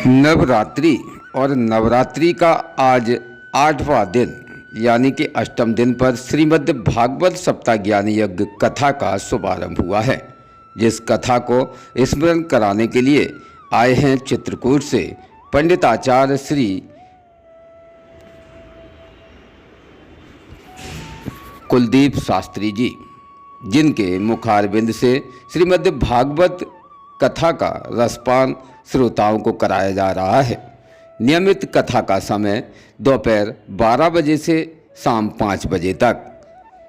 नवरात्रि और नवरात्रि का आज 8वां दिन यानी कि अष्टम दिन पर श्रीमद् भागवत सप्ताह ज्ञान यज्ञ कथा का शुभारंभ हुआ है। जिस कथा को स्मरण कराने के लिए आए हैं चित्रकूट से पंडिताचार्य श्री कुलदीप शास्त्री जी, जिनके मुखारबिंद से श्रीमद् भागवत कथा का रसपान श्रोताओं को कराया जा रहा है। नियमित कथा का समय दोपहर 12 बजे से शाम 5 बजे तक।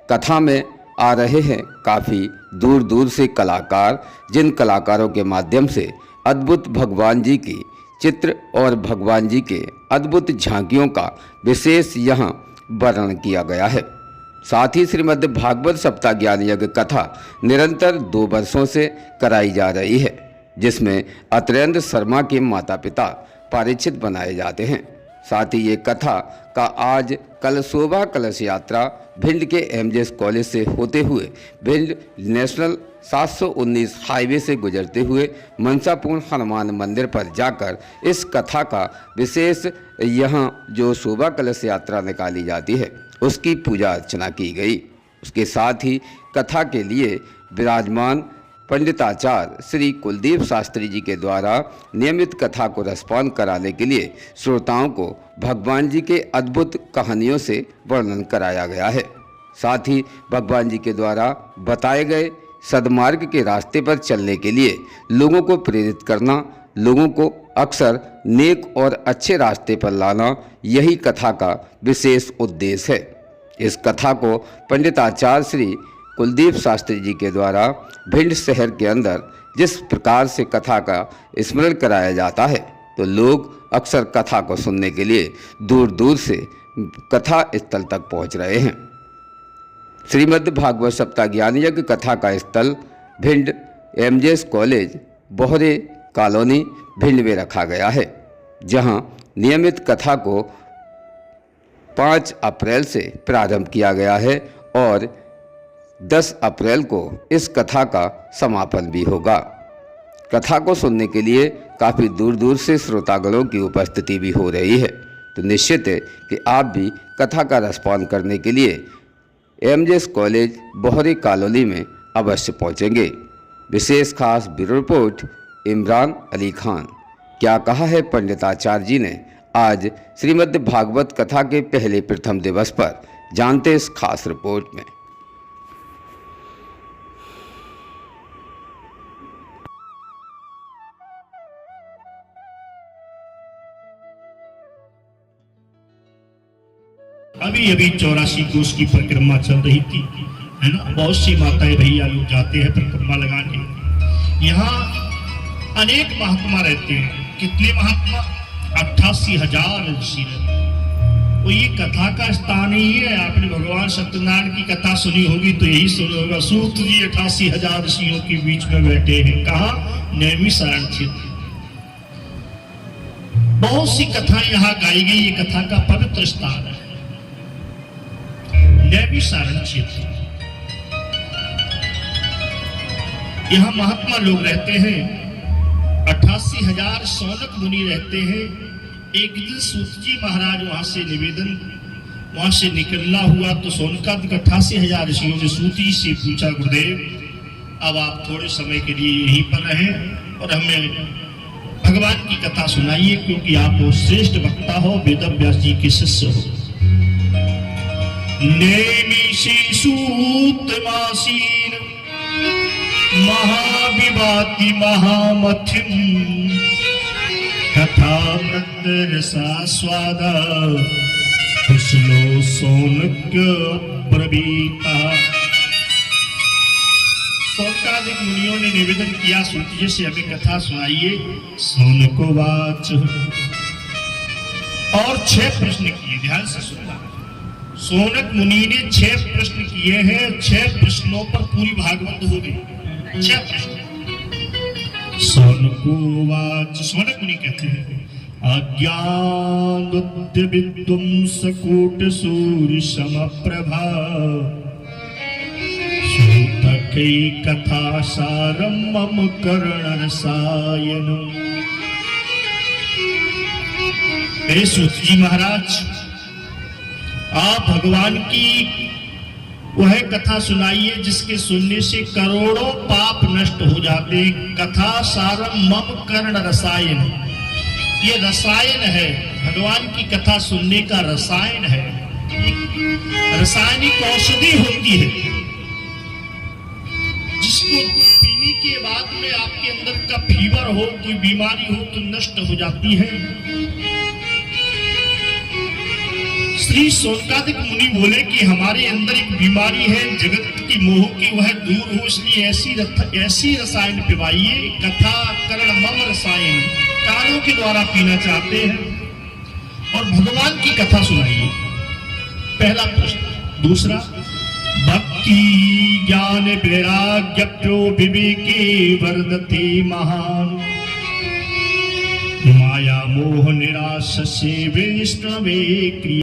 कथा में आ रहे हैं काफ़ी दूर दूर से कलाकार, जिन कलाकारों के माध्यम से अद्भुत भगवान जी की चित्र और भगवान जी के अद्भुत झांकियों का विशेष यहाँ वर्णन किया गया है। साथ ही श्रीमद् भागवत सप्ताह ज्ञान यज्ञ कथा निरंतर 2 वर्षों से कराई जा रही है, जिसमें अतरेंद्र शर्मा के माता पिता पारिचित बनाए जाते हैं। साथ ही ये कथा का आज कल शोभा कलश यात्रा भिंड के एमजेएस कॉलेज से होते हुए भिंड नेशनल 719 हाईवे से गुजरते हुए मनसापूर्ण हनुमान मंदिर पर जाकर इस कथा का विशेष यहाँ जो शोभा कलश यात्रा निकाली जाती है उसकी पूजा अर्चना की गई। उसके साथ ही कथा के लिए विराजमान पंडिताचार्य श्री कुलदीप शास्त्री जी के द्वारा नियमित कथा को रसपान कराने के लिए श्रोताओं को भगवान जी के अद्भुत कहानियों से वर्णन कराया गया है। साथ ही भगवान जी के द्वारा बताए गए सद्मार्ग के रास्ते पर चलने के लिए लोगों को प्रेरित करना, लोगों को अक्सर नेक और अच्छे रास्ते पर लाना, यही कथा का विशेष उद्देश्य है। इस कथा को पंडिताचार्य श्री कुलदीप शास्त्री जी के द्वारा भिंड शहर के अंदर जिस प्रकार से कथा का स्मरण कराया जाता है, तो लोग अक्सर कथा को सुनने के लिए दूर दूर से कथा स्थल तक पहुंच रहे हैं। श्रीमद् भागवत सप्ताह ज्ञान यज्ञ कथा का स्थल Bhind MJS college Bohre colony Bhind में रखा गया है, जहां नियमित कथा को 5 अप्रैल से प्रारंभ किया गया है और 10 अप्रैल को इस कथा का समापन भी होगा। कथा को सुनने के लिए काफ़ी दूर दूर से श्रोतागणों की उपस्थिति भी हो रही है, तो निश्चित है कि आप भी कथा का रसपान करने के लिए एमजेएस कॉलेज बोहरी कॉलोनी में अवश्य पहुंचेंगे। विशेष खास ब्यूरो रिपोर्ट इमरान अली खान। क्या कहा है पंडिताचार्य जी ने आज श्रीमद् भागवत कथा के पहले प्रथम दिवस पर, जानते इस खास रिपोर्ट में। अभी अभी 84 कोष की परिक्रमा चल रही थी, है ना। बहुत सी माताएं भैया लोग जाते हैं परिक्रमा लगाने। यहाँ अनेक महात्मा रहते हैं। कितने महात्मा? 88,000 ऋषि रहते। वो ये कथा का स्थान ही है। आपने भगवान सत्यनारायण की कथा सुनी होगी तो यही सुना होगा। सूत जी 88,000 ऋषियों के बीच में बैठे हैं। कहा? नैमिषारण्य क्षेत्र। बहुत सी कथाएं यहाँ गाई गई। ये कथा का पवित्र स्थान है नैमिषारण्य क्षेत्र। यहाँ महात्मा लोग रहते हैं। 88,000 सौनक मुनि रहते हैं। एक दिन सूत जी महाराज वहां से निकलना हुआ तो सोनकादिक 88,000 ऋषियों ने सूत जी से पूछा, गुरुदेव अब आप थोड़े समय के लिए यहीं पर रहें और हमें भगवान की कथा सुनाइए, क्योंकि आप वो श्रेष्ठ वक्ता हो, वेदव्यास जी के शिष्य हो। नैमिषे सूतमासीन महाविभाति महामथिम कथामृत रसास्वादा कुशलो सोनक ब्रवीता। सौनकादिक मुनियों ने निवेदन किया, सूत जी से हमें कथा सुनाइए। सौनकोवाच। और 6 प्रश्न किए, ध्यान से सुनना। सौनक मुनि ने 6 प्रश्न किए हैं। 6 प्रश्नों पर पूरी भागवत हो गई। 6 प्रश्न। सौनकोवाच। सौनक मुनि कहते हैं, अज्ञानोद्य विध्वंसकूट सूर्य समप्रभा सूतकै कथा सारम मम कर्ण रसायन। हे सूत जी महाराज, आप भगवान की वह कथा सुनाइए जिसके सुनने से करोड़ों पाप नष्ट हो जाते। कथा सारम मम कर्ण रसायन, ये रसायन है, भगवान की कथा सुनने का रसायन है, रासायनिक औषधि होती है जिसको पीने के बाद में आपके अंदर का फीवर हो, कोई बीमारी हो तो नष्ट हो जाती है। श्री शौनकादिक मुनि बोले कि हमारे अंदर एक बीमारी है जगत की मोह की, वह दूर हो, इसलिए ऐसी रसायन पिवाइए। कथा कर्ण मम रसायन, कानों के द्वारा पीना चाहते हैं और भगवान की कथा सुनाइए। पहला प्रश्न। दूसरा, भक्ति ज्ञान वैराग्य प्यो विवेके वर्धते महान, माया मोह निराश से वैष्णवे क्रिया।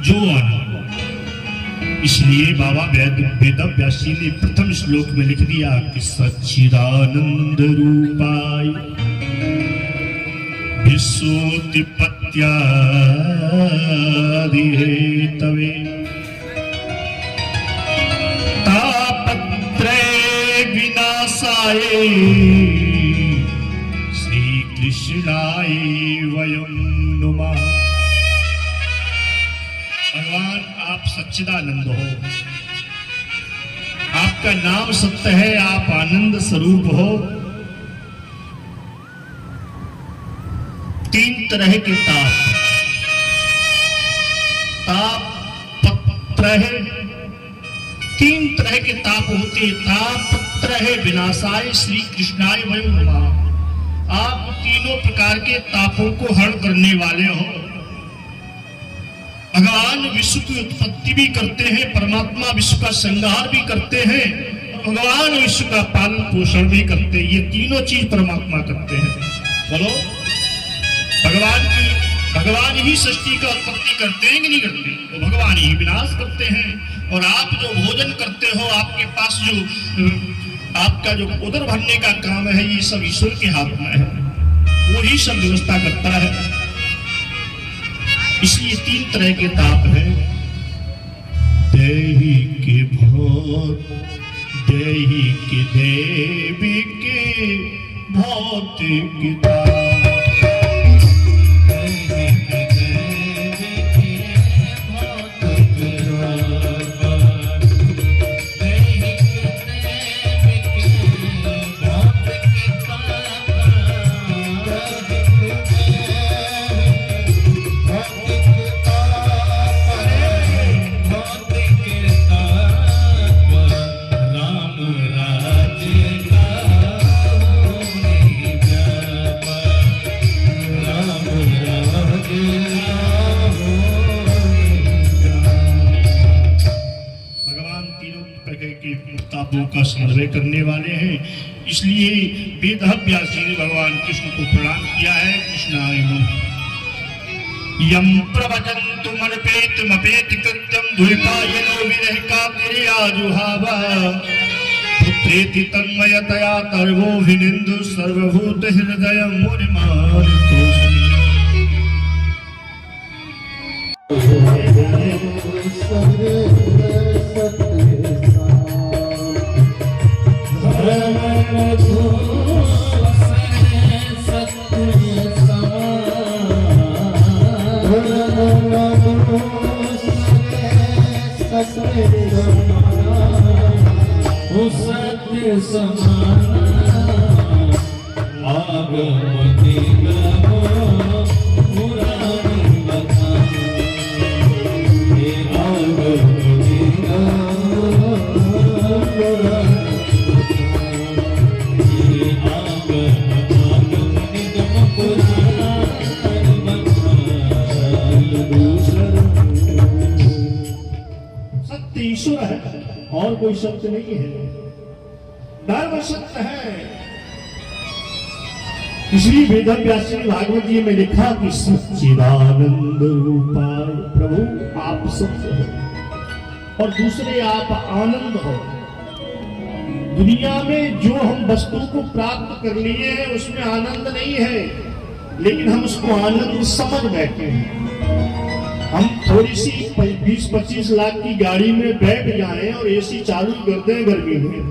जो इसलिए बाबा वेदव्यास जी ने प्रथम श्लोक में लिख दिया कि सच्चिदानंद रूपाय विश्वोत्पत्त्यादि हेतवे तापत्रय विनाशाय श्री कृष्णाय वयं नुमः। भगवान आप सच्चिदानंद हो, आपका नाम सत्य है, आप आनंद स्वरूप हो। तीन तरह के तीन तरह के ताप होते। तापत्रय विनाशाय श्री कृष्णाय वयं नमः। आप तीनों प्रकार के तापों को हरण करने वाले हो। भगवान विश्व की उत्पत्ति भी करते हैं, परमात्मा विश्व का संहार भी करते हैं, भगवान विश्व का पालन पोषण भी करते हैं। ये तीनों चीज परमात्मा करते हैं। बोलो, भगवान ही सृष्टि का उत्पत्ति करते हैं कि नहीं करते? तो भगवान ही विनाश करते हैं। और आप जो भोजन करते हो, आपके पास जो आपका जो उदर भरने का काम है, ये सब ईश्वर के हाथ में है, वो ही सब व्यवस्था करता है। इसलिए तीन तरह के ताप हैं। देही के भौत, देही के देवी के भौतिक ताप। तापों का समन्वय करने वाले हैं। इसलिए वेदव्यास जी ने भगवान कृष्ण को प्रणाम किया है। कृष्णाय नमः। यम प्रवचन्तु मनपेतमपेत कृत्यं द्वैपायनो विरह कातिरे आजुहावा पुत्रेति तन्मयतया तर्वोऽभिनिन्दु सर्वभूत हृदयं मुनिमानतोऽस्मि। सत्य समाना आगमति गो पुराणी बता, आगमति गो सत्य ईश्वर है और कोई सत्य नहीं है। धर्म सत्य है। इसलिए वेदव्यास जी ने भागवत जी में लिखा कि सच्चिदानंद रूपाय, प्रभु आप सत्य हो और दूसरे आप आनंद हो। दुनिया में जो हम वस्तु को प्राप्त कर लिए हैं उसमें आनंद नहीं है, लेकिन हम उसको आनंद समझ बैठे हैं। हम थोड़ी सी 20-25 लाख की गाड़ी में बैठ जाएं और एसी चालू कर दें गर्मी में,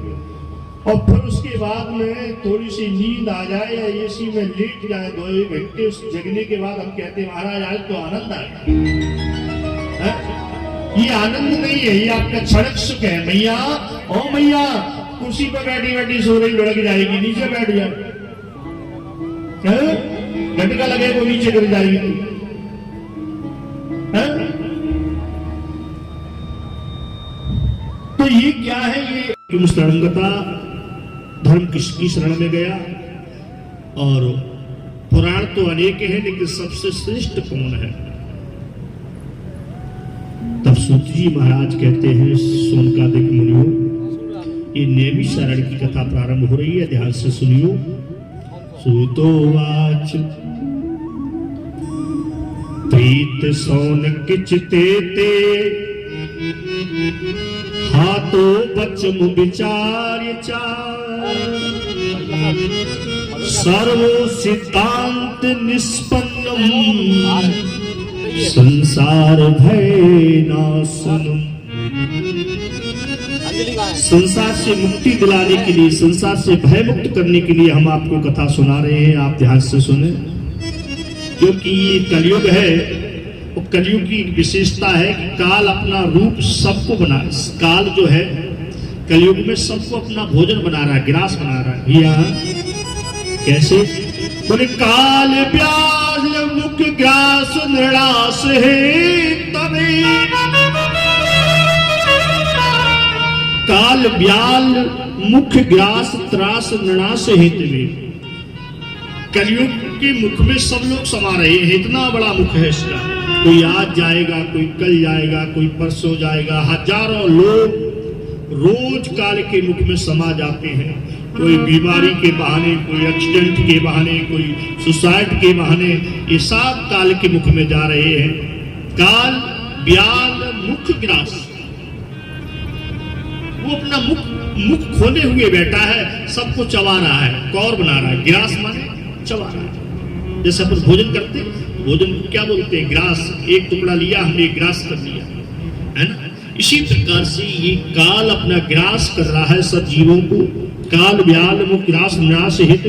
और फिर उसके बाद में थोड़ी सी नींद आ जाए या एसी में लेट जाए 2 घंटे, उस जगने के बाद हम कहते हैं महाराज आज तो आनंद आ गया। ये आनंद नहीं है, ये आपका क्षणिक सुख है। मैया ओ मैया कुर्सी पर बैठी बैठी सो रही, लुढ़क जाएगी, नीचे बैठ जाए, झटका लगे तो नीचे गिर जाएगी। तो ये क्या है? ये शरणगता धर्म किसकी शरण में गया? और पुराण तो अनेक हैं, लेकिन सबसे श्रेष्ठ कौन है? तब सूत जी महाराज कहते हैं, सोनकादिक मुनियों, ये नेमी शरण की कथा प्रारंभ हो रही है, ध्यान से सुनियो। सूतोवाच प्रीत सोन किचते ते हाथो बचम विचार्य सर्वो सिद्धांत निष्पन्नम संसार भय नाशनम। संसार से मुक्ति दिलाने के लिए, संसार से भय मुक्त करने के लिए हम आपको कथा सुना रहे हैं, आप ध्यान से सुने। क्योंकि ये कलयुग है, वो कलयुग की विशेषता है कि काल अपना रूप सबको बना, काल जो है कलयुग में सबको अपना भोजन बना रहा है, ग्रास बना रहा है। यहाँ कैसे? बोले काल ब्याज मुख ग्रास नृणास है तभी, काल ब्याल मुख ग्रास त्रास नृणास है तभी। कलयुग के मुख में सब लोग समा रहे हैं, इतना बड़ा मुख है इसका। कोई आज जाएगा, कोई कल जाएगा, कोई परसों जाएगा। हजारों लोग रोज काल के मुख में समा जाते हैं, कोई बीमारी के बहाने, कोई एक्सीडेंट के बहाने, कोई सुसाइड के बहाने, ये सब काल के मुख में जा रहे हैं। काल ब्याल मुख ग्रास, वो अपना मुख खोले हुए बैठा है, सबको चबा रहा है, कौर बना रहा है। ग्रास माने चबा रहा है। जैसे अपन भोजन करते हैं, भोजन को क्या बोलते हैं? ग्रास। एक टुकड़ा लिया हमने, ग्रास कर लिया, है ना? इसी प्रकार से ये काल अपना ग्रास कर रहा है सब जीवों को। काल ब्याल मुख ग्रास नाश हित।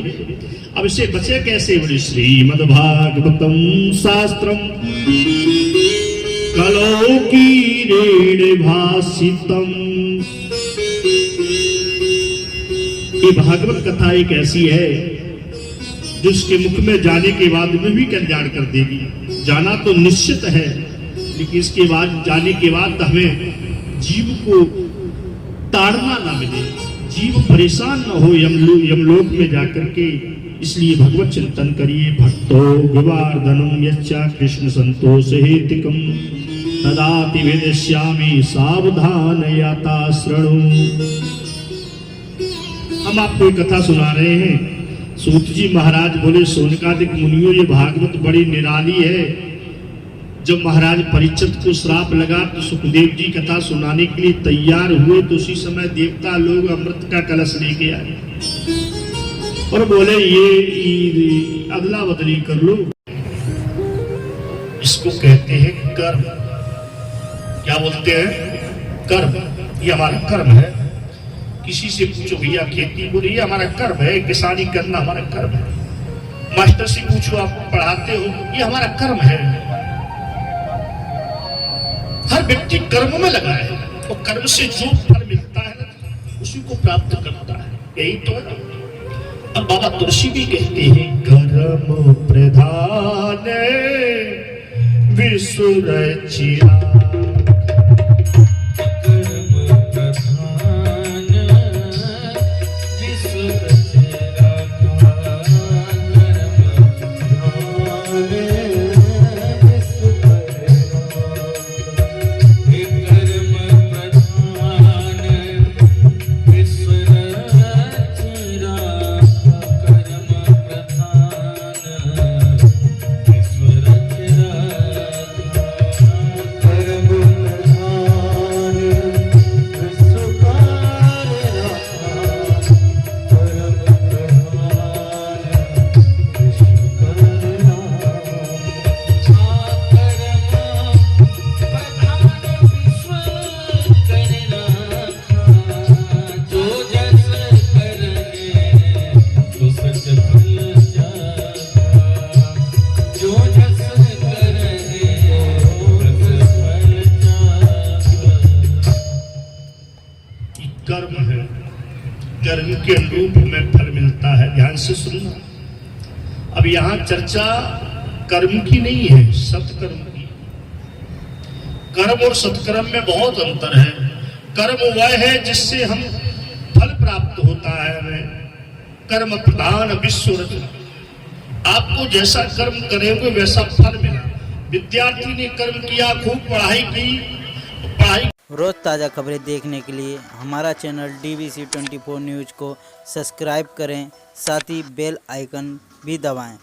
अब इसे बचे कैसे? बोले श्रीमद्भागवतम शास्त्रम कलौ की रेण भाषितम। ये भागवत कथा एक ऐसी है जिसके मुख में जाने के बाद में भी कल्याण कर देगी। जाना तो निश्चित है, लेकिन इसके बाद जाने के बाद हमें जीव को ताड़ना ना मिले, जीव परेशान न हो यमलोक में जाकर के। इसलिए भगवत चिंतन करिए। भक्तो विवार्धनम यच्चा कृष्ण संतोष हेतिकम तदाति वेदश्यामि सावधान याता श्रणु। हम आपको एक कथा सुना रहे हैं। सूत जी महाराज बोले, सोनकादिक मुनियों, ये भागवत बड़ी निराली है। जब महाराज परीक्षित को श्राप लगा तो सुखदेव जी कथा सुनाने के लिए तैयार हुए, तो उसी समय देवता लोग अमृत का कलश लेके आए और बोले ये अदला बदली कर लो। इसको कहते हैं कर्म। क्या बोलते हैं? कर्म। ये हमारा कर्म है। किसी से पूछो भैया खेती, बोले ये हमारा कर्म है, किसानी करना हमारा कर्म है। मास्टर से पूछो आप पढ़ाते हो, ये हमारा कर्म है। हर व्यक्ति कर्म में लगा है और कर्म से जो फल मिलता है ना, उसी को प्राप्त करता है। यही तो है। अब बाबा तुलसी भी कहते हैं, कर्म प्रधान विश्व रचिया। कर्म के अनुरूप में फल मिलता है। ध्यान से सुनना। अब यहाँ चर्चा कर्म की नहीं है, सत्कर्म की। कर्म और सत्कर्म में बहुत अंतर है। कर्म वह है जिससे हम फल प्राप्त होता है हमें। कर्म प्रधान विश्व रचना। आपको जैसा कर्म करेंगे वैसा फल मिला। विद्यार्थी ने कर्म किया, खूब पढ़ाई की, पढ़ाई। रोज़ ताज़ा खबरें देखने के लिए हमारा चैनल DVC 24 न्यूज़ को सब्सक्राइब करें, साथ ही बेल आइकन भी दबाएं।